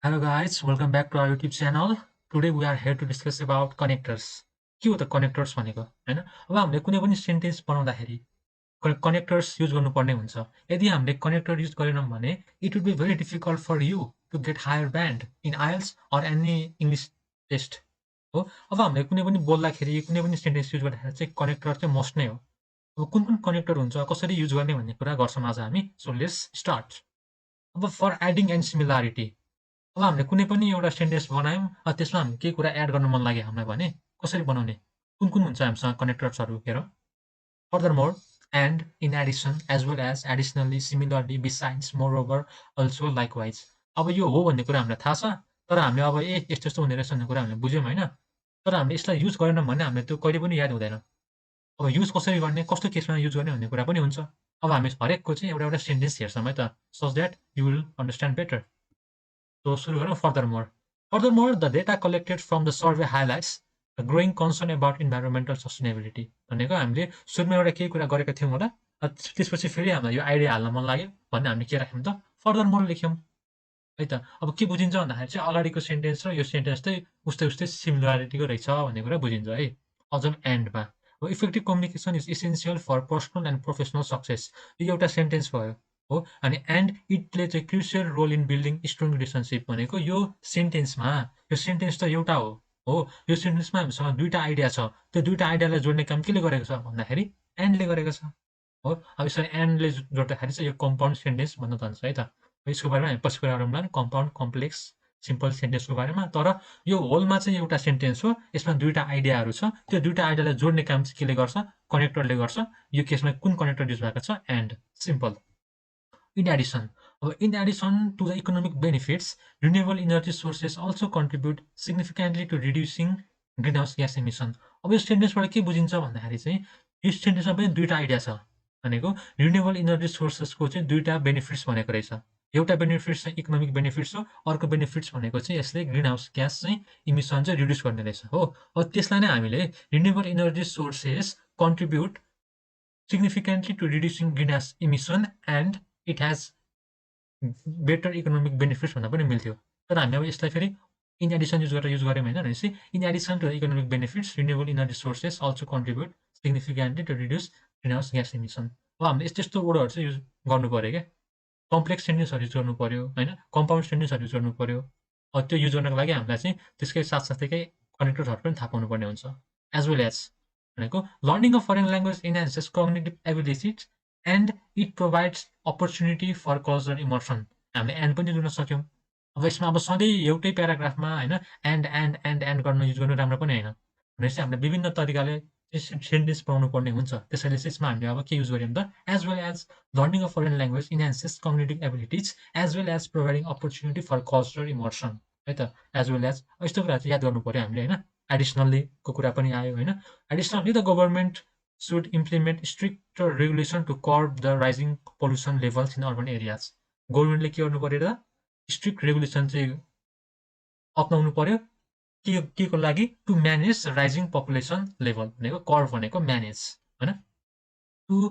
Hello guys, welcome back to our YouTube channel. Today we are here to discuss about connectors. के हो त connectors भनेको हैन? अब हामीले कुनै पनि सेन्टेन्स बनाउँदाखेरि कनेक्टर्स युज गर्नुपर्ने हुन्छ। यदि हामीले कनेक्टर युज गरेनौँ भने it would be very difficult for you to get higher band in IELTS or any English test. हो? अब हामीले कुनै पनि बोल्दाखेरि कुनै पनि सेन्टेन्स युज गर्दाखेरि चाहिँ कनेक्टर चाहिँ मस्ट नै हो। अब कुन कनेक्टर हुन्छ, कसरी युज गर्ने भन्ने कुरा गर्छौँ आज हामी। So let's start. अब फर एडिङ एन्ड सिमिलारिटी अब हामीले कुनै पनि एउटा सेन्टेन्स बनायौँ त्यसमा हामी केही कुरा एड गर्न मन लाग्यो हामीलाई भने कसरी बनाउने कुन हुन्छ हामीसँग कनेक्टर्सहरू हेर furthermore and in addition as well as additionally similarly besides moreover also likewise अब यो हो भन्ने कुरा हामीलाई थाहा छ तर हामीले अब यस्तो यस्तो हुने रहेछ भन्ने कुरा हामीले बुझ्यौँ होइन तर हामीले यसलाई युज गरेनौँ भने हामीलाई त्यो कहिले पनि याद हुँदैन अब युज कसरी गर्ने कस्तो केसमा युज गर्ने भन्ने कुरा पनि हुन्छ अब हामी हरेकको चाहिँ एउटा एउटा सेन्टेन्स हेर्छौँ है त so that you will understand better So सुरु गरौँ furthermore. Furthermore, the data collected from the survey highlights a growing concern about environmental sustainability. भनेको हामीले सुरुमा एउटा केही कुरा गरेका थियौँ होला त्यसपछि फेरि हामीलाई यो आइडिया हाल्न मन लाग्यो भन्ने हामीले के राख्यौँ त फर्दरमोर लेख्यौँ है त अब के बुझिन्छ भन्दाखेरि चाहिँ अगाडिको सेन्टेन्स र यो सेन्टेन्स चाहिँ उस्तै उस्तै सिमिलरिटीको रहेछ भन्ने कुरा बुझिन्छ है अझ एन्डमा हो effective communication is essential for personal and professional success यो एउटा सेन्टेन्स भयो हो अनि एन्ड इटले चाहिँ crucial role in building strong relationship भनेको यो सेन्टेन्समा यो सेन्टेन्स त एउटा हो यो सेन्टेन्समा हामीसँग दुईवटा आइडिया छ त्यो दुईवटा आइडियालाई जोड्ने काम केले गरेको छ भन्दाखेरि एन्डले गरेको छ हो अब यसरी एन्डले जोड्दाखेरि चाहिँ यो कम्पाउन्ड सेन्टेन्स भन्न जान्छ है त यसको बारेमा हामी पछि कुरा गरौँला कम्पाउन्ड कम्प्लेक्स सिम्पल सेन्टेन्सको बारेमा तर यो होलमा चाहिँ एउटा सेन्टेन्स हो यसमा दुईवटा आइडियाहरू छ त्यो दुईवटा आइडियालाई जोड्ने काम चाहिँ केले गर्छ कनेक्टरले गर्छ यो केसमा कुन कनेक्टर युज भएको छ and simple in addition to the economic benefits, renewable energy sources also contribute significantly to reducing greenhouse gas emission. अब यो सेन्टेन्सबाट के बुझिन्छ भन्दाखेरि चाहिँ यो सेन्टेन्समा पनि दुईवटा आइडिया छ भनेको रिन्युएबल इनर्जी सोर्सेसको चाहिँ दुईवटा बेनिफिट्स भनेको रहेछ एउटा बेनिफिट्स चाहिँ इकोनोमिक बेनिफिट्स हो अर्को बेनिफिट्स भनेको चाहिँ यसले ग्रिन हाउस ग्यास चाहिँ इमिसन चाहिँ रिड्युस गर्ने रहेछ हो अब त्यसलाई नै हामीले renewable energy sources contribute significantly to reducing greenhouse emission and it has better economic benefits भन्दा पनि मिल्थ्यो तर हामी अब यसलाई फेरि इन एडिसन युज गऱ्यौँ होइन भनेपछि in addition to economic benefits renewable energy sources also contribute significantly to reduce greenhouse gas emission अब हामीले यस्तो यस्तो वर्डहरू चाहिँ युज गर्नु पऱ्यो क्या कम्प्लेक्स सेन्टेन्सहरू युज गर्नु पऱ्यो होइन कम्पाउन्ड सेन्टेन्सहरू युज गर्नु पऱ्यो त्यो युज गर्नको लागि हामीलाई चाहिँ त्यसकै साथसाथैकै कनेक्टर्सहरू पनि थाहा पाउनुपर्ने हुन्छ एज वेल एज भनेको learning of foreign language enhances cognitive abilities and it provides opportunity for cultural immersion हामीले एन्ड पनि जोड्न सक्यौँ अब यसमा अब सधैँ एउटै प्याराग्राफमा होइन एन्ड गर्न युज गर्नु राम्रो पनि होइन भनेपछि हामीले विभिन्न तरिकाले सेन्टेन्स बनाउनु पर्ने हुन्छ त्यसैले चाहिँ यसमा हामीले अब के युज गर्यौँ त as well as learning of foreign language enhances cognitive abilities as well as providing opportunity for cultural immersion है त एज वेल एज यस्तो कुरा चाहिँ याद गर्नु पऱ्यो हामीले होइन एडिसनल्लीको कुरा पनि आयो होइन additionally the government should implement stricter regulation to curb the rising pollution levels in urban areas. गभर्मेन्टले के गर्नु पर्यो त स्ट्रिक्ट रेगुलेसन चाहिँ अप्नाउनु पर्यो के को लागि to manage rising population level भनेको कर्भ भनेको म्यानेज होइन to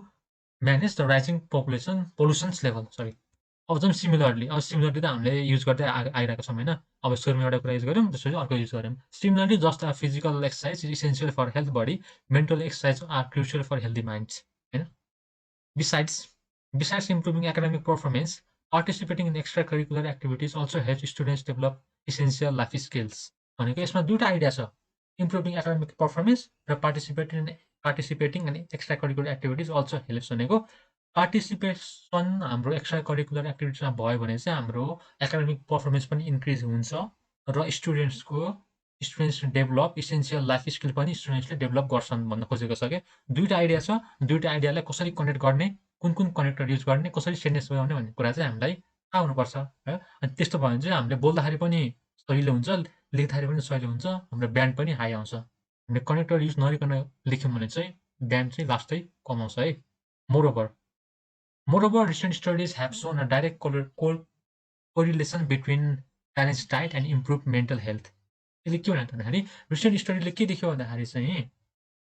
manage the rising pollutions level sorry अब झन् सिमिलरली अब सिमिलरली त हामीले युज गर्दै आइरहेको छौँ होइन अब सुरुमा एउटा कुरा युज गऱ्यौँ त्यसपछि अर्को युज गऱ्यौँ similarly just physical exercise is essential for health body mental exercise are crucial for healthy minds होइन besides improving academic performance participating in extra curricular activities also help students develop essential life skills भनेको यसमा दुईवटा idea छ improving academic performance र participating in extra curricular activities also helps भनेको participation हाम्रो extra curricular एक्टिभिटिजमा भयो भने चाहिँ हाम्रो एकाडेमिक पर्फर्मेन्स पनि इन्क्रिज हुन्छ र students develop essential life skill पनि स्टुडेन्ट्सले डेभलप गर्छन् भन्न खोजेको छ क्या दुईवटा आइडिया छ दुईवटा आइडियालाई कसरी कनेक्ट गर्ने कुन कनेक्टर युज गर्ने कसरी सेन्टेन्स बनाउने भन्ने कुरा चाहिँ हामीलाई थाहा हुनुपर्छ है अनि त्यस्तो भयो भने चाहिँ हामीले बोल्दाखेरि पनि सजिलो हुन्छ लेख्दाखेरि पनि सजिलो हुन्छ हाम्रो ब्यान्ड पनि हाई आउँछ हामीले कनेक्टर युज नगरिकन लेख्यौँ भने चाहिँ ब्यान्ड चाहिँ लास्टै कम आउँछ है Moreover, recent studies have shown a direct correlation between balanced diet and improved mental health. यसले के भन्यो भन्दाखेरि रिसेन्ट स्टडीले के देख्यो भन्दाखेरि चाहिँ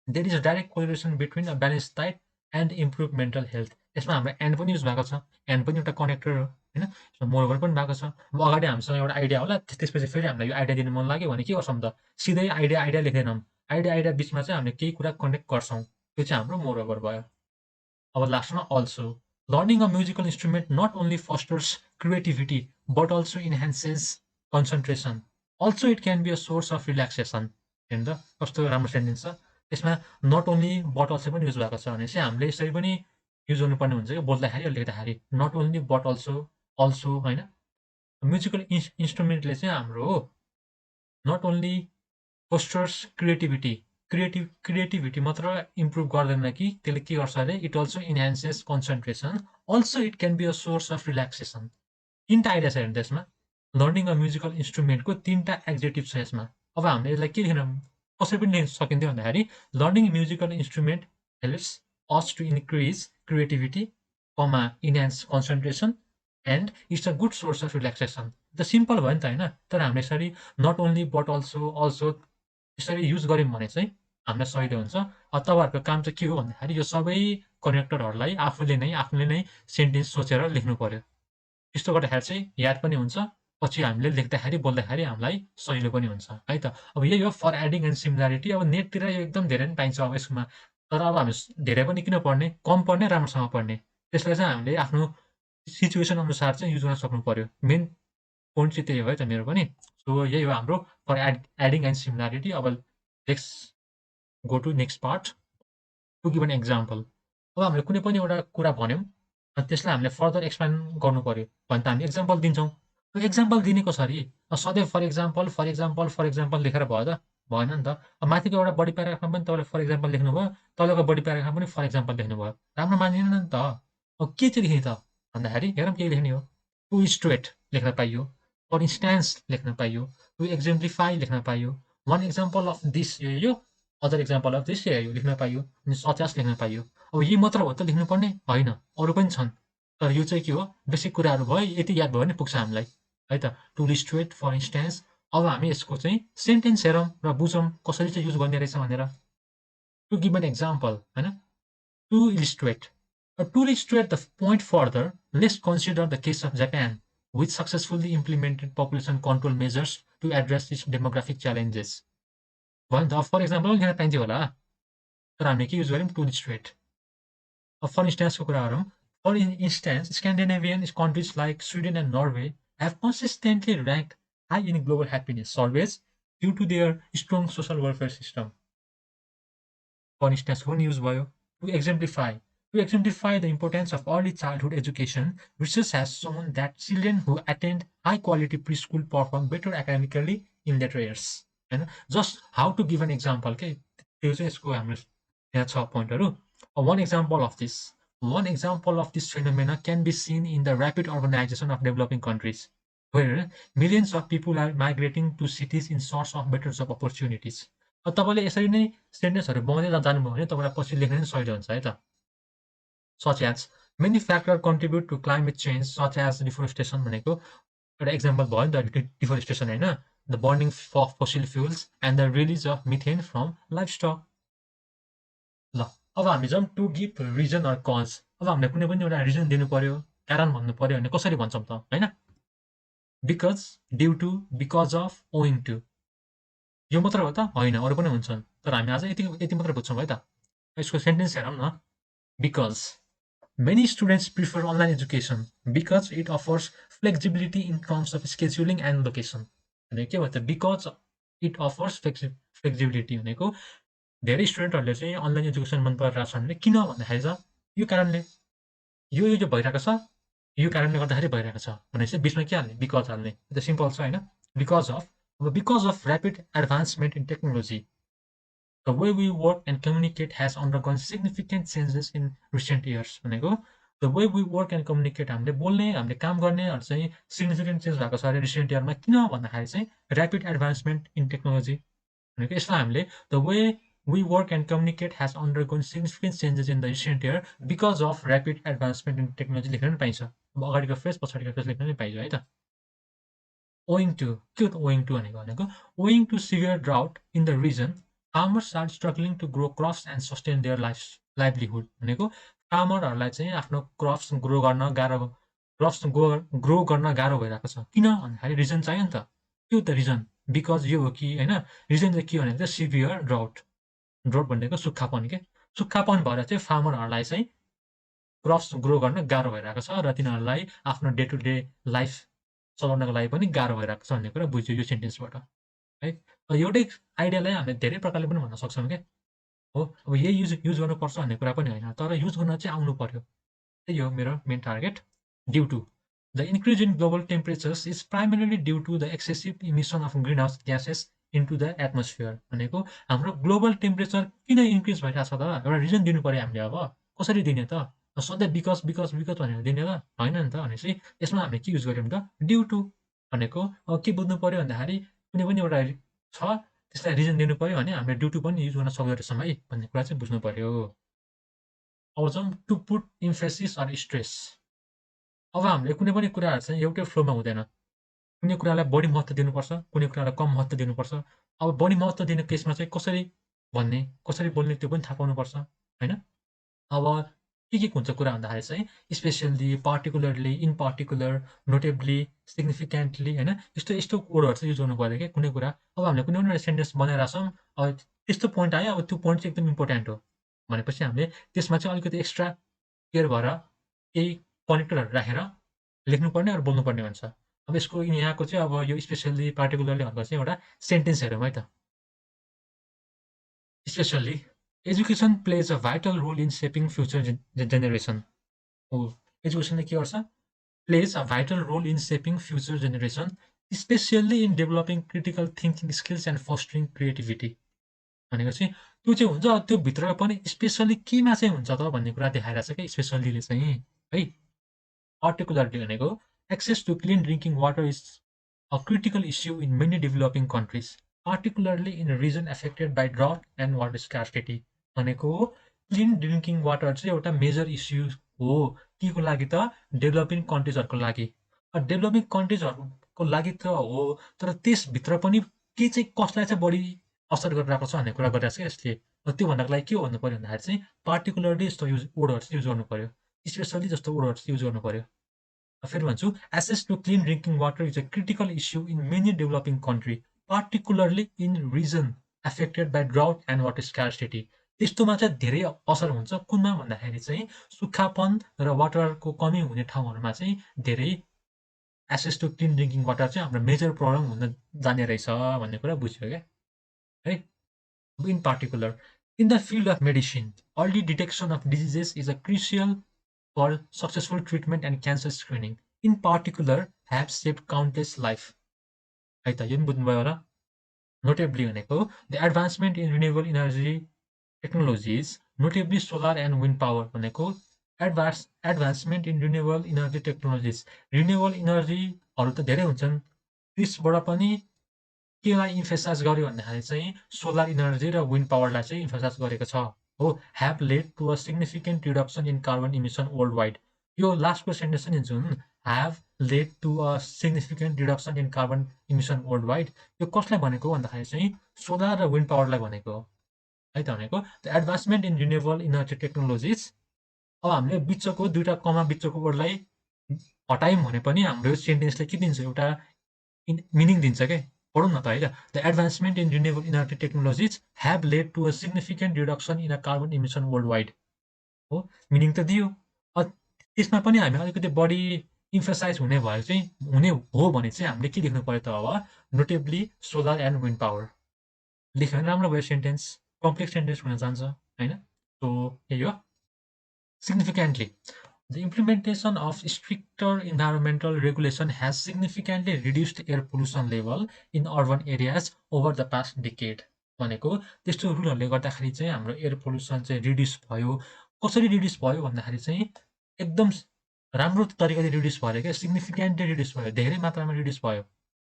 there is a direct correlation between a balance diet and improve mental health यसमा हाम्रो एन्ड पनि युज भएको छ एन्ड पनि एउटा कनेक्टर हो होइन? यसमा मोरओभर पनि भएको छ। अब अगाडि हामीसँग एउटा आइडिया होला, त्यसपछि फेरि हामीलाई यो आइडिया दिनु मन लाग्यो भने के गर्छौँ त? सिधै आइडिया लेख्दैनौँ। आइडिया बिचमा चाहिँ हामीले केही कुरा कनेक्ट गर्छौँ। त्यो चाहिँ हाम्रो मोरओभर भयो। अब लास्टमा also. Learning a musical instrument not only fosters creativity but also enhances concentration. Also it can be a source of relaxation. हेर्नु त कस्तो राम्रो सेन्टेन्स छ। त्यसमा नट ओन्ली बट अल्सो पनि युज भएको छ भने चाहिँ हामीले यसरी पनि युज गर्नुपर्ने हुन्छ कि बोल्दाखेरि लेख्दाखेरि not only but also also होइन? म्युजिकल इन्स्ट्रुमेन्टले चाहिँ हाम्रो नट ओन्ली फोस्टर्स क्रिएटिभिटी मात्र इम्प्रुभ गर्दैन कि त्यसले के गर्छ अरे it also enhances concentration also it can be a source of relaxation. तिनवटा आइडिया छ हेर्नु त्यसमा। लर्निङ अ म्युजिकल इन्स्ट्रुमेन्टको तिनवटा एक्जेक्टिभ छ यसमा। अब हामीले यसलाई के लेख्न कसरी पनि लेख्न सकिन्थ्यो भन्दाखेरि learning musical instrument helps us to increase creativity, enhance concentration and it's a good source of relaxation. त सिम्पल भयो नि त होइन? तर हामीले यसरी नट ओन्ली बट अल्सो यसरी युज गऱ्यौँ भने चाहिँ हामीलाई सजिलो हुन्छ। तपाईँहरूको काम चाहिँ के हो भन्दाखेरि यो सबै कनेक्टरहरूलाई आफूले नै सेन्टेन्स सोचेर लेख्नु पर्यो। त्यस्तो गर्दाखेरि चाहिँ याद पनि हुन्छ, पछि हामीले लेख्दाखेरि बोल्दाखेरि हामीलाई सजिलो पनि हुन्छ है त। अब यही हो फर एडिङ एन्ड सिमिल्यारिटी। अब नेटतिर यो एकदम धेरै पनि पाइन्छ अब यसमा। तर अब हामी धेरै पनि किन पढ्ने, कम पढ्ने, राम्रोसँग पढ्ने। त्यसलाई चाहिँ हामीले आफ्नो सिचुएसन अनुसार चाहिँ युज गर्न सक्नु पर्यो। मेन पोइन्ट चाहिँ त्यही हो है त मेरो पनि। सो यही हो हाम्रो फर एडिङ एन्ड सिमिल्यारिटी। अब let's go to next part, to give an example. अब हामीले कुनै पनि एउटा कुरा भन्यौँ अनि त्यसलाई हामीले फर्दर एक्सप्लेन गर्नु पर्यो भने त हामी एक्जाम्पल दिन्छौँ। एक्जाम्पल दिने कसरी? सधैँ फर एक्जाम्पल लेखेर भयो त? भएन नि त। अब माथिको एउटा बडी प्याराग्राफमा पनि तपाईँले फर एक्जाम्पल लेख्नुभयो, तलको बडी प्याराग्राफमा पनि फर एक्जाम्पल लेख्नुभयो। राम्रो मानिएन नि त। अब के चाहिँ लेख्ने त भन्दाखेरि हेरौँ के लेख्ने हो। टु इलस्ट्रेट लेख्न पाइयो, फर इन्स्टान्स लेख्न पाइयो, टु एक्जेम्प्लिफाई लेख्न पाइयो, वान एक्जाम्पल अफ दिस यो, अदर एक्जाम्पल अफ दिस यो लेख्न पाइयो, अनि सचास लेख्न पाइयो। अब यही मात्र हो त लेख्नुपर्ने? होइन, अरू पनि छन्। तर यो चाहिँ के हो, बेसिक कुराहरू भयो, यति याद भयो भने पुग्छ हामीलाई है त। To illustrate, for instance. अब हामी यसको चाहिँ सेन्टेन्स हेरौँ र बुझौँ कसरी चाहिँ युज गर्ने रहेछ भनेर। टु गिभ एन एक्जाम्पल होइन, to illustrate. To illustrate the point further, let's consider the case of Japan, which successfully implemented population control measures to address its demographic challenges. भयो नि त। फर एक्जाम्पल पनि लेख्न पाइन्थ्यो होला, तर हामीले के युज गऱ्यौँ? To illustrate. अब फर इन्स्टान्सको कुरा गरौँ। For instance, Scandinavian countries like Sweden and Norway have consistently ranked high in global happiness surveys due to their strong social welfare system. For instance, one use भयो. To exemplify. To exemplify the importance of early childhood education, research has shown that children who attend high-quality preschool perform better academically in later years. होइन? Just how to give an example के त्यो चाहिँ यसको हाम्रो यहाँ छ पोइन्टहरू। One example of this phenomena can be seen in the rapid urbanization of developing countries, where millions of people are migrating to cities in search of better job opportunities. अब तपाईँले यसरी नै सेन्टेन्सहरू बनाउँदै जानुभयो भने तपाईँलाई पछि लेख्न पनि सजिलो हुन्छ है त। Such as many factors contribute to climate change, such as deforestation भनेको एउटा एक्जाम्पल भयो नि त, डिफोरेस्टेसन होइन, the burning of fossil fuels and the release of methane from livestock. ल अब हामी जाउँ to give reason or cause. अब हामीले कुनै पनि एउटा रिजन दिनु पर्यो, कारण भन्नु पर्यो भने कसरी भन्छौँ त होइन? Because, due to, because of, owing to. यो मात्र हो त? होइन, अरू पनि हुन्छन्। तर हामी आज यति मात्र बुझ्छौँ है त। यसको सेन्टेन्स हेरौँ न। Because many students prefer online education because it offers flexibility in terms of scheduling and location. भनेको के भन्छ? बिकज इट अफर्स फ्लेक्सिबिलिटी भनेको धेरै स्टुडेन्टहरूले चाहिँ अनलाइन एजुकेसन मन परिरहेको छ भने किन भन्दाखेरि चाहिँ यो कारणले यो भइरहेको छ, यो कारणले गर्दाखेरि भइरहेको छ भने चाहिँ बिचमा के हाल्ने? बिकज हाल्ने। त्यो सिम्पल छ होइन? Because of. अब because of rapid advancement in technology, the way we work and communicate has undergone significant changes in recent years. भनेको the way we work and communicate, हामीले बोल्ने, हामीले काम गर्नेहरू चाहिँ सिग्निफिकेन्ट चेन्ज भएको छ अरे रिसेन्ट इयरमा। किन भन्दाखेरि चाहिँ ऱ्यापिड एडभान्समेन्ट इन टेक्नोलोजी भनेको यसलाई हामीले the way we work and communicate has undergone significant changes in the recent year because of rapid advancement in technology लेख्न पनि पाइन्छ। अब अगाडिको फ्रेज पछाडिको फ्रेज लेख्न पनि पाइन्छ है त। owing to, के हो त owing to भनेको? owing to severe drought in the region, farmers are struggling to grow crops and sustain their livelihood भनेको फार्मरहरूलाई चाहिँ आफ्नो क्रप्स ग्रो गर्न गाह्रो क्रप्स ग्रो गर्न गाह्रो भइरहेको छ। किन भन्दाखेरि रिजन चाहियो नि त। के हो त रिजन? बिकज यो हो कि होइन, रिजन चाहिँ के हो भने चाहिँ सिभियर ड्राउट। ड्राउट भनेको सुक्खापन के। सुक्खापन भएर चाहिँ फार्मरहरूलाई चाहिँ क्रप्स ग्रो गर्न गाह्रो भइरहेको छ र तिनीहरूलाई आफ्नो डे टु डे लाइफ चलाउनको लागि पनि गाह्रो भइरहेको छ भन्ने कुरा बुझ्यो यो सेन्टेन्सबाट है। एउटै आइडियालाई हामीले धेरै प्रकारले पनि भन्न सक्छौँ क्या हो। अब यही युज गर्नुपर्छ भन्ने कुरा पनि होइन, तर युज गर्न चाहिँ आउनु पर्यो। त्यही हो मेरो main target. Due to the increase in global temperatures is primarily due to the excessive emission of greenhouse gases into the atmosphere. भनेको हाम्रो ग्लोबल टेम्परेचर किन इन्क्रिज भइरहेको छ त, एउटा रिजन दिनु पर्यो हामीले। अब कसरी दिने त? सधैँ बिकज बिकज बिकज भनेर दिने त होइन नि त। भनेपछि यसमा हामीले के युज गर्यौँ त? ड्यू टु भनेको के बुझ्नु पर्यो भन्दाखेरि कुनै पनि एउटा छ त्यसलाई रिजन दिनु पर्यो भने हामीले ड्यू टु पनि युज गर्न सक्दो रहेछौँ है भन्ने कुरा चाहिँ बुझ्नु पर्यो। अब जाउँ to put emphasis or stress. अब हामीले कुनै पनि कुराहरू चाहिँ एउटै फ्लोमा हुँदैन। कुनै कुरालाई बढी महत्त्व दिनुपर्छ, कुनै कुरालाई कम महत्त्व दिनुपर्छ। अब बढी महत्त्व दिने केसमा चाहिँ कसरी भन्ने, कसरी बोल्ने त्यो पनि थाहा पाउनुपर्छ होइन। अब के हुन्छ कुरा भन्दाखेरि चाहिँ specially, particularly, in particular, notably, significantly होइन, यस्तो यस्तो वर्डहरू चाहिँ युज गर्नु पऱ्यो क्या कुनै कुरा। अब हामीले कुनै पनि एउटा सेन्टेन्स बनाइरहेको छौँ, अब त्यस्तो पोइन्ट आयो, अब त्यो पोइन्ट चाहिँ एकदम इम्पोर्टेन्ट हो भनेपछि हामीले त्यसमा चाहिँ अलिकति एक्स्ट्रा केयर भएर केही कनेक्टरहरू राखेर लेख्नुपर्ने र बोल्नुपर्ने हुन्छ। अब यसको यहाँको चाहिँ अब यो स्पेसियल्ली, पार्टिकुलरली भनेको चाहिँ एउटा सेन्टेन्स हेरौँ है त। Specially education plays a vital role in shaping future generation. हो, एजुकेसनले के गर्छ? Plays a vital role in shaping future generation, specially in developing critical thinking skills and fostering creativity. भनेपछि त्यो चाहिँ हुन्छ, त्यो भित्र पनि स्पेसल्ली केमा चाहिँ हुन्छ त भन्ने कुरा देखाइरहेको छ क्या स्पेसल्लीले चाहिँ है। पार्टिकुलरली भनेको access to clean drinking water is a critical issue in many developing countries, particularly in region affected by drought and water scarcity. भनेको क्लिन ड्रिङ्किङ वाटर चाहिँ एउटा मेजर इस्यु हो केको लागि त? डेभलपिङ कन्ट्रिजहरूको लागि। डेभलपिङ कन्ट्रिजहरूको लागि त हो, तर त्यसभित्र पनि के चाहिँ कसलाई चाहिँ बढी असर गरिरहेको छ भन्ने कुरा गरिरहेको छ क्या यसले। त्यो भन्नको लागि के भन्नु पऱ्यो भन्दाखेरि चाहिँ पार्टिकुलरली जस्तो वर्डहरू चाहिँ युज गर्नु पऱ्यो, स्पेसल्ली जस्तो वर्डहरू चाहिँ युज गर्नु पऱ्यो। फेरि भन्छु, access to clean drinking water is a critical issue in many developing country, particularly in region affected by drought and water scarcity. त्यस्तोमा चाहिँ धेरै असर हुन्छ कुनमा भन्दाखेरि चाहिँ सुक्खापन र वाटरको कमी हुने ठाउँहरूमा चाहिँ धेरै access to clean drinking water चाहिँ हाम्रो मेजर प्रब्लम हुन जाने रहेछ भन्ने कुरा बुझ्यो क्या है। In particular, in the field of medicine, early detection of diseases is a crucial for successful treatment and cancer screening. In particular, have saved countless life. है त, यो पनि बुझ्नुभयो होला। नोटेबली भनेको the advancement in renewable energy technologies, notably solar and wind power. भनेको advancement in renewable energy technologies, renewable इनर्जीहरू त धेरै हुन्छन्, त्यसबाट पनि केलाई इम्फेसाइज गर्यो भन्दाखेरि चाहिँ सोलर इनर्जी र विन्ड पावरलाई चाहिँ इम्फेसाइज गरेको छ हो। Have led to a significant reduction in carbon emission worldwide. यो लास्टको सेन्टेन्स नि जुन have led to a significant reduction in carbon emission worldwide, यो कसलाई भनेको भन्दाखेरि चाहिँ सोलर र विन्ड पावरलाई भनेको हो है त। भनेको the advancement in renewable energy technologies. अब हामीले बिचको दुईवटा कमा बिचको वर्डलाई हटायौँ भने पनि हाम्रो सेन्टेन्सले के दिन्छ? एउटा मिनिङ दिन्छ क्या। पढौँ न त है त। The advancement in renewable energy technologies have led to a significant reduction in a carbon emission worldwide. हो, मिनिङ त दियो। त्यसमा पनि हामी अलिकति बढी इम्फेसाइज हुने भयो चाहिँ, हुने हो भने चाहिँ हामीले के लेख्नु पऱ्यो त? अब notably solar and wind power लेख्यो भने राम्रो भयो सेन्टेन्स। कम्प्लेक्स सेन्टेन्स हुन जान्छ होइन। सो यही हो। Significantly, the implementation of stricter environmental regulation has significantly reduced air pollution level in urban areas over the past decade. भनेको त्यस्तो रुलहरूले गर्दाखेरि चाहिँ हाम्रो एयर पोल्युसन चाहिँ रिड्युस भयो। कसरी रिड्युस भयो भन्दाखेरि चाहिँ एकदम राम्रो तरिकाले रिड्युस भयो क्या, सिग्निफिकेन्टली रिड्युस भयो, धेरै मात्रामा रिड्युस भयो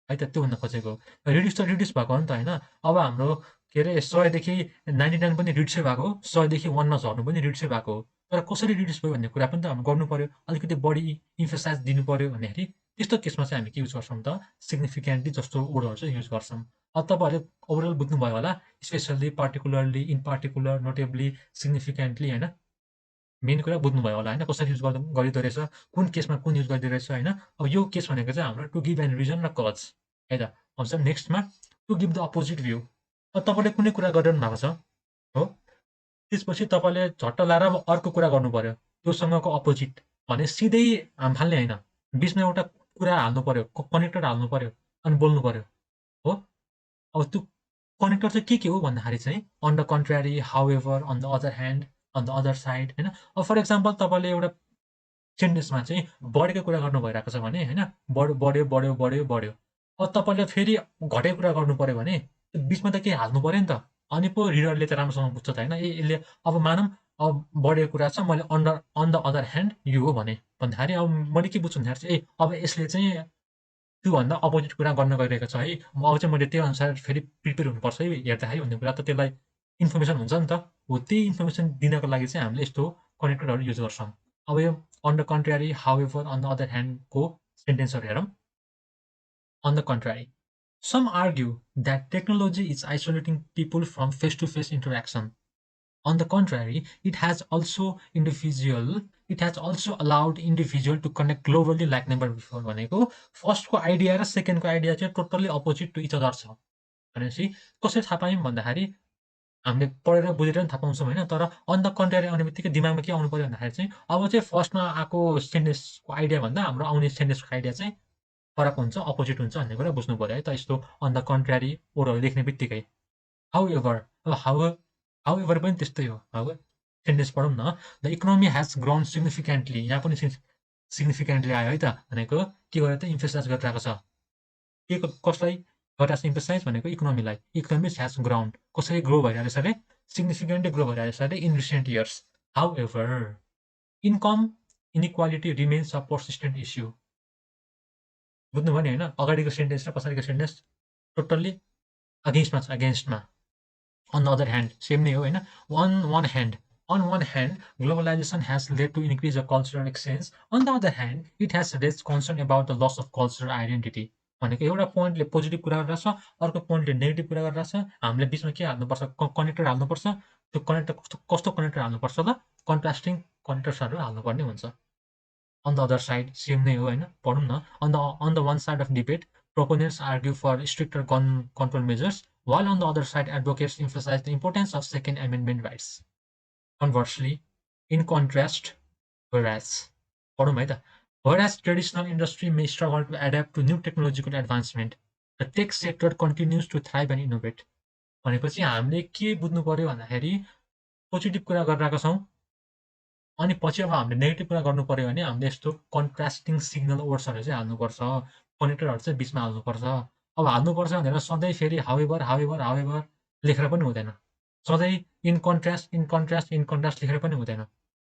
है त। त्यो भन्न खोजेको रिड्युस त रिड्युस भएको हो नि त होइन। अब हाम्रो के अरे 100देखि 99 पनि रिड्युसै भएको हो, 100देखि 1मा झर्नु पनि रिड्युसै भएको हो। तर कसरी रिड्युस भयो भन्ने कुरा पनि त हामी गर्नु पऱ्यो, अलिकति बढी इम्फेसाइज दिनु पऱ्यो भन्दाखेरि त्यस्तो केसमा चाहिँ हामी के युज गर्छौँ त? सिग्निफिकेन्टली जस्तो वर्डहरू चाहिँ युज गर्छौँ। अब तपाईँहरूले ओभरअल बुझ्नुभयो होला, specially, particularly, in particular, notably, significantly होइन। मेन कुरा बुझ्नुभयो होला होइन, कसरी युज गरिँदो रहेछ, कुन केसमा कुन युज गरिँदो रहेछ होइन। अब यो केस भनेको चाहिँ हाम्रो टु गिभ एन रिजन र कज है त। अब नेक्स्टमा to give the opposite view. अब तपाईँले कुनै कुरा गरिरहनु भएको छ हो, त्यसपछि तपाईँले झट्ट लाएर अब अर्को कुरा गर्नु पर्यो त्योसँगको अपोजिट भने सिधै फाल्ने होइन, बिचमा एउटा कुरा हाल्नु पर्यो, कनेक्टर हाल्नु पर्यो अनि बोल्नु पर्यो हो। अब त्यो कनेक्टर चाहिँ के हो भन्दाखेरि चाहिँ on the contrary, however, on the other hand, on the other side होइन। अब फर इक्जाम्पल तपाईँले एउटा सेन्टेन्समा चाहिँ बढेको कुरा गर्नु भइरहेको छ भने होइन, बढ्यो बढ्यो बढ्यो बढ्यो। अब तपाईँले फेरि घटेको कुरा गर्नु पर्यो भने बिचमा त केही हाल्नु पर्यो नि त, अनि पो रिडरले त राम्रोसँग बुझ्छ त होइन। यसले अब मानौँ अब बढेको कुरा छ, मैले अन द अदर ह्यान्ड यो हो भने भन्दाखेरि अब मैले के बुझ्छु भन्दाखेरि चाहिँ अब यसले चाहिँ त्योभन्दा अपोजिट कुरा गर्न गइरहेको छ है, अब चाहिँ मैले त्यही अनुसार फेरि प्रिपेयर हुनुपर्छ है हेर्दाखेरि भन्ने कुरा त त्यसलाई इन्फर्मेसन हुन्छ नि त। हो त्यही इन्फर्मेसन दिनको लागि चाहिँ हामीले यस्तो कनेक्टरहरू युज गर्छौँ। अब यो on the contrary, however, on the other ह्यान्डको सेन्टेन्सहरू हेरौँ। On the contrary, some argue that technology is isolating people from face-to-face interaction. On the contrary, it has also allowed individual to connect globally like never before भनेको फर्स्टको idea र सेकेन्डको idea चाहिँ totally opposite to each other छ भनेपछि कसरी थाहा पायौँ भन्दाखेरि हामीले पढेर बुझेर पनि थाहा पाउँछौँ होइन। तर अन द कन्ट्रारी आउने बित्तिकै दिमागमा के आउनु पर्यो भन्दाखेरि चाहिँ अब चाहिँ फर्स्टमा आएको सेन्टेन्सको आइडिया भन्दा हाम्रो आउने सेन्टेन्सको आइडिया चाहिँ फरक हुन्छ, अपोजिट हुन्छ भन्ने कुरा बुझ्नु पर्यो है त। यस्तो अन द कन्ट्रारी ओडहरू लेख्ने बित्तिकै हाउएभर, अब हाउएभर पनि त्यस्तै हो। हाउ सेन्टेन्स पढौँ न। The economy has grown significantly, यहाँ पनि सिग्निफिकेन्टली आयो है त भनेको के गर्यो त इम्फेसाइज गरिरहेको छ। के कसलाई गरिरहेको छ इम्फेसाइज भनेको इकोनोमीलाई। इकोनोमिक्स हेज ग्राउन्ड कसरी ग्रो भइरहेको छ अरे, सिग्निफिकेन्टली ग्रो भइरहेको छ अरे in recent years. However income inequality remains a persistent issue. बुझ्नुभयो नि होइन, अगाडिको सेन्टेन्स र पछाडिको सेन्टेन्स टोटल्ली अगेन्स्टमा। On the other hand same नै हो होइन। on one hand, globalization has led to increase of cultural exchange. On the other hand, it has raised concern about the loss of cultural identity. भनेको एउटा पोइन्टले positive कुरा गरिरहेछ, अर्को पोइन्टले negative कुरा गरिरहेछ। हामीले बिचमा के हाल्नुपर्छ, कनेक्टर हाल्नुपर्छ। त्यो कनेक्टर कस्तो कनेक्टर हाल्नुपर्छ त, कन्ट्रास्टिङ कनेक्टर्सहरू हाल्नुपर्ने हुन्छ। On the other side, same नै हो होइन, पढौँ न। On the one side of debate, proponents argue for stricter gun control measures, while on the other side, advocates emphasize the importance of Second Amendment rights. Conversely, in contrast, whereas traditional industry may struggle to adapt to new technological advancement, the tech sector continues to thrive and innovate. भनेपछि हामीले के बुझ्नु पर्यो भन्दाखेरि positive कुरा गरिरहेका छौँ, अनि पछि अब हामीले नेगेटिभ कुरा गर्नु पर्यो भने हामीले यस्तो कन्ट्रास्टिङ सिग्नल वर्ड्सहरू चाहिँ हाल्नुपर्छ, कनेक्टरहरू चाहिँ बिचमा हाल्नुपर्छ। अब हाल्नुपर्छ भनेर सधैँ फेरि हाउएभर लेखेर पनि हुँदैन, सधैँ इन कन्ट्रास्ट लेखेर पनि हुँदैन।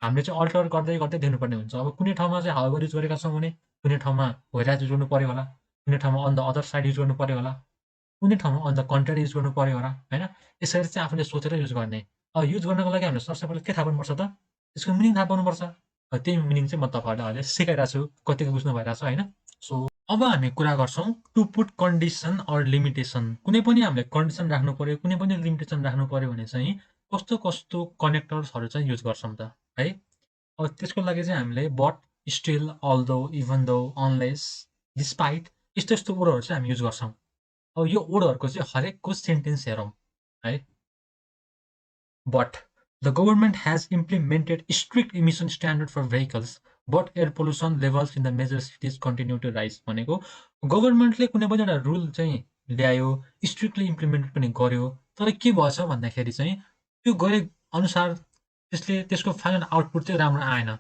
हामीले चाहिँ अल्टर गर्दै गर्दै दिनुपर्ने हुन्छ। अब कुनै ठाउँमा चाहिँ हाउएभर युज गरेका छौँ भने कुनै ठाउँमा व्हेयरएज युज गर्नु पर्यो होला, कुनै ठाउँमा on the other side use गर्नु पर्यो होला, कुनै ठाउँमा अन द कन्ट्रारी युज गर्नु पर्यो होला होइन। यसरी चाहिँ आफूले सोचेर युज गर्ने। अब युज गर्नको लागि हामीले सबसे पहिला के थाहा पाउनुपर्छ त, त्यसको मिनिङ थाहा पाउनुपर्छ। त्यही मिनिङ चाहिँ म तपाईँहरूलाई अहिले सिकाइरहेको छु, कतिको बुझ्नु भइरहेको छ होइन। सो अब हामी कुरा गर्छौँ to put condition or limitation. कुनै पनि हामीले कन्डिसन राख्नु पर्यो, कुनै पनि लिमिटेसन राख्नु पर्यो भने चाहिँ कस्तो कस्तो कनेक्टर्सहरू चाहिँ युज गर्छौँ त है। अब त्यसको लागि चाहिँ हामीले but, still, although, even though, unless, despite यस्तो यस्तो वर्डहरू चाहिँ हामी युज गर्छौँ। अब यो वर्डहरूको चाहिँ हरेकको सेन्टेन्स हेरौँ है। But the government has implemented strict emission standard for vehicles, but air pollution levels in the major cities continue to rise. भनेको गभर्मेन्टले कुनै पनि एउटा रुल चाहिँ ल्यायो, स्ट्रिक्टली इम्प्लिमेन्ट पनि गर्यो, तर के भएछ भन्दाखेरि चाहिँ त्यो गरे अनुसार त्यसको फाइनल आउटपुट चाहिँ राम्रो आएन,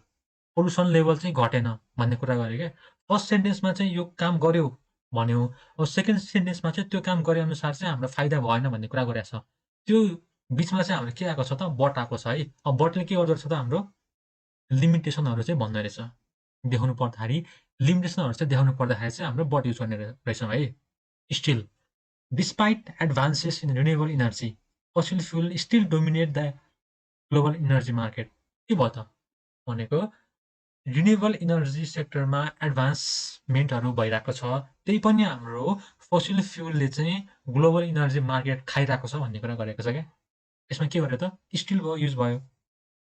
पोल्युसन लेभल चाहिँ घटेन भन्ने कुरा गर्यो क्या। फर्स्ट सेन्टेन्समा चाहिँ यो काम गर्यो भन्यो, अब सेकेन्ड सेन्टेन्समा चाहिँ त्यो काम गरे अनुसार चाहिँ हाम्रो फाइदा भएन भन्ने कुरा गरेको छ। त्यो बिचमा चाहिँ हाम्रो के आएको छ त, बट आएको छ है। अब बटले के गर्दो रहेछ त, हाम्रो लिमिटेसनहरू चाहिँ भन्दो रहेछ। देखाउनु पर्दाखेरि लिमिटेसनहरू चाहिँ देखाउनु पर्दाखेरि चाहिँ हाम्रो बट युज गर्ने रहेछौँ है। Still, despite advances in renewable energy, fossil fuel still dominate the global energy market. के भयो त भनेको रिन्युएबल इनर्जी सेक्टरमा एडभान्समेन्टहरू भइरहेको छ, त्यही पनि हाम्रो फसिल फ्युलले चाहिँ ग्लोबल इनर्जी मार्केट खाइरहेको छ भन्ने कुरा गरेको छ क्या। यसमा के गर्यो त, स्टिल भयो युज भयो।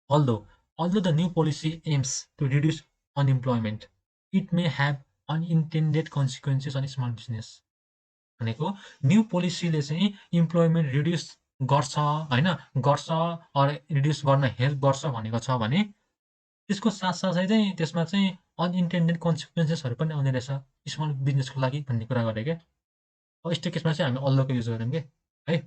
Although Although the new policy aims to reduce unemployment, it may have unintended consequences on small business. भनेको न्यू पोलिसीले चाहिँ इम्प्लोइमेन्ट रिड्युस गर्छ होइन, गर्छ रिड्युस गर्न हेल्प गर्छ भनेको छ भने त्यसको साथसाथै चाहिँ त्यसमा चाहिँ अनइन्टेन्डेड कन्सिक्वेन्सेसहरू पनि आउने रहेछ स्मल बिजनेसको लागि भन्ने कुरा गरेँ क्या। अब यस्तो केसमा चाहिँ हामी अल्लोको युज गऱ्यौँ क्या है।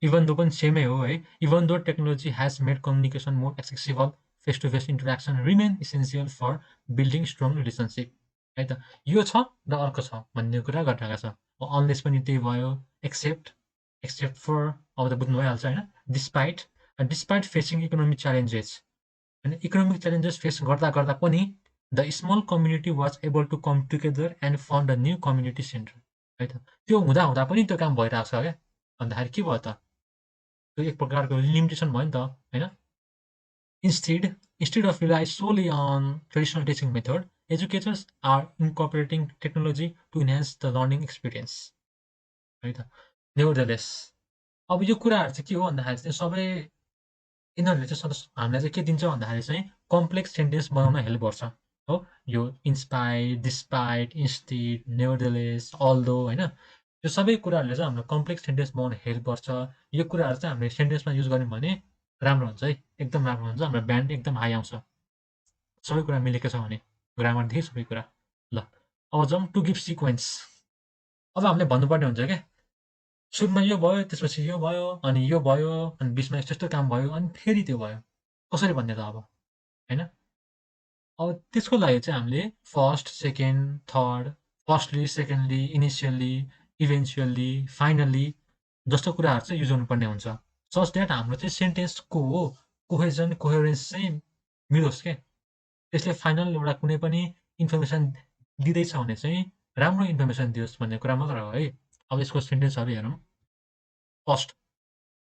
इभन दो पनि सेमै हो है। Even though technology has made communication more accessible, face to face interaction remain essential for building strong relationship है त। यो छ र अर्को छ भन्ने कुरा गरिरहेको छ। अनलेस पनि त्यही भयो, एक्सेप्ट एक्सेप्ट फर अब त बुझ्नु भइहाल्छ होइन। Despite despite facing economic challenges होइन, इकोनोमिक च्यालेन्जेस फेस गर्दा गर्दा पनि the small community was able to come together and found a new community centre है त। त्यो हुँदा हुँदा पनि त्यो काम भइरहेको छ क्या। भन्दाखेरि के भयो त, त्यो एक प्रकारको लिमिटेसन भयो नि त होइन। Instead of rely solely on traditional teaching method, educators are incorporating technology to enhance the learning experience है त। Nevertheless, अब यो कुराहरू चाहिँ के हो भन्दाखेरि चाहिँ सबै यिनीहरूले चाहिँ हामीलाई चाहिँ के दिन्छ भन्दाखेरि चाहिँ कम्प्लेक्स सेन्टेन्स बनाउन हेल्प गर्छ हो। यो इन्स्पायर, डिस्पाइट, इन्स्टिड, नेभरदेलेस, अल्दो होइन, यो सबै कुराहरूले चाहिँ हामीलाई कम्प्लेक्स सेन्टेन्स बनाउन हेल्प गर्छ। यो कुराहरू चाहिँ हामीले सेन्टेन्समा युज गऱ्यौँ भने राम्रो हुन्छ है, एकदम राम्रो हुन्छ, हाम्रो ब्यान्ड एकदम हाई आउँछ सबै कुरा मिलेको छ भने, ग्रामरदेखि सबै कुरा। ल अब जाउँ टु गिभ सिक्वेन्स। अब हामीले भन्नुपर्ने हुन्छ क्या, सुरुमा यो भयो, त्यसपछि यो भयो, अनि यो भयो, अनि बिचमा यस्तो यस्तो काम भयो, अनि फेरि त्यो भयो। कसरी भन्ने त अब होइन। अब त्यसको लागि चाहिँ हामीले first, second, third, firstly, secondly, initially, eventually, finally जस्तो कुराहरू चाहिँ युज गर्नुपर्ने हुन्छ, सच द्याट हाम्रो चाहिँ सेन्टेन्सको हो कोहेजन कोहेरेन्स चाहिँ मिलोस् क्या। त्यसले फाइनल एउटा कुनै पनि इन्फर्मेसन दिँदैछ भने चाहिँ राम्रो इन्फर्मेसन दियोस् भन्ने कुरा मात्र हो है। अब यसको सेन्टेन्सहरू हेरौँ। फर्स्ट,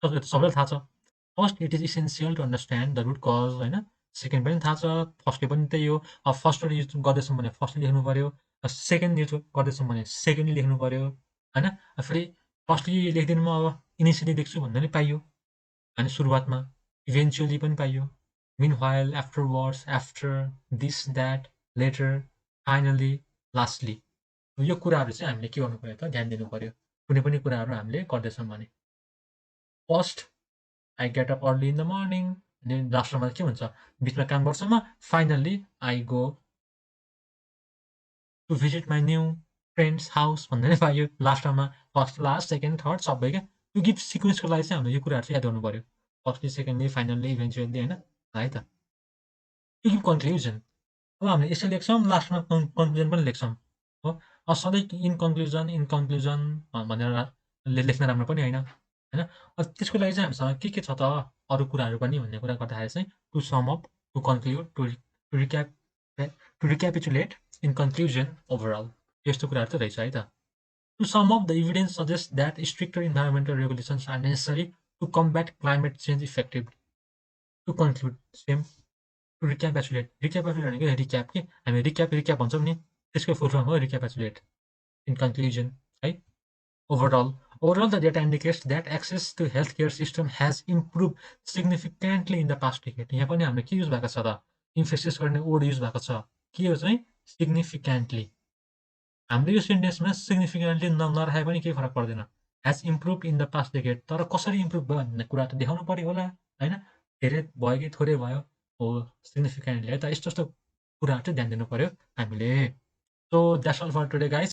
सबैलाई थाहा छ, first it is essential to understand the root cause होइन। सेकेन्ड पनि थाहा छ, फर्स्टले पनि त्यही हो। अब फर्स्टले युज गर्दैछौँ भने फर्स्टले लेख्नु पऱ्यो, सेकेन्ड युज गर्दैछौँ भने सेकेन्डली लेख्नु पऱ्यो होइन। फेरि फर्स्टली लेख्दिनँ म, अब इनिसियली लेख्छु भन्दा पनि पाइयो होइन, सुरुवातमा। इभेन्चुअली पनि पाइयो, meanwhile, afterwards, after, this, that, later, finally, lastly. यो कुराहरू चाहिँ हामीले के गर्नु पऱ्यो त, ध्यान दिनु पऱ्यो कुनै पनि कुराहरू हामीले गर्दैछौँ भने। First I get up early in the morning, अनि लास्टमा के हुन्छ, बिचमा काम गर्छ म, finally I go to visit my new friends house भन्दा नै पाइयो लास्टमा। फर्स्ट, लास्ट, सेकेन्ड, थर्ड सबै क्या। टु गिभ सिक्वेन्सको लागि चाहिँ हामीले यो कुराहरू चाहिँ याद गर्नु पऱ्यो, फर्स्टली, सेकेन्डली, फाइनल्ली, इभेन्चुअली होइन है त। टु गिभ कन्क्लुजन, अब हामीले यसो लेख्छौँ, लास्टमा कन्क्लुजन पनि लेख्छौँ हो। अब सधैँ इन कन्क्लुजन भनेर लेख्न राम्रो पनि होइन होइन। अब त्यसको लागि चाहिँ हामीसँग के छ त अरू कुराहरू पनि भन्ने कुरा गर्दाखेरि चाहिँ to sum up, to conclude, to recap, to recapitulate, in conclusion, overall, यस्तो कुराहरू चाहिँ रहेछ है त। To sum up the evidence suggest that stricter environmental regulations are necessary to combat climate change effective. To conclude same, to recapitulate, recapitulate भनेको recap के, हामी recap भन्छौँ नि, त्यसको फुल फर्म हो रिक्यापिचुलेट, इन कन्क्लुजन है। Overall, the data indicates that access to healthcare system has improved significantly in the past decade. यहाँ पनि हाम्रो के युज भएको छ त, इम्फेसिस गर्ने वर्ड युज भएको छ, के हो चाहिँ सिग्निफिकेन्टली। हाम्रो यो सेन्टेन्समा सिग्निफिकेन्टली नराखे पनि केही फरक पर्दैन, has improve in the past decade. तर कसरी इम्प्रुभ भयो भन्ने कुरा त देखाउनु पऱ्यो होला होइन, धेरै भयो कि थोरै भयो हो सिग्निफिकेन्टली है त। यस्तो यस्तो कुराहरू चाहिँ ध्यान दिनु पऱ्यो हामीले। So that's all for today guys.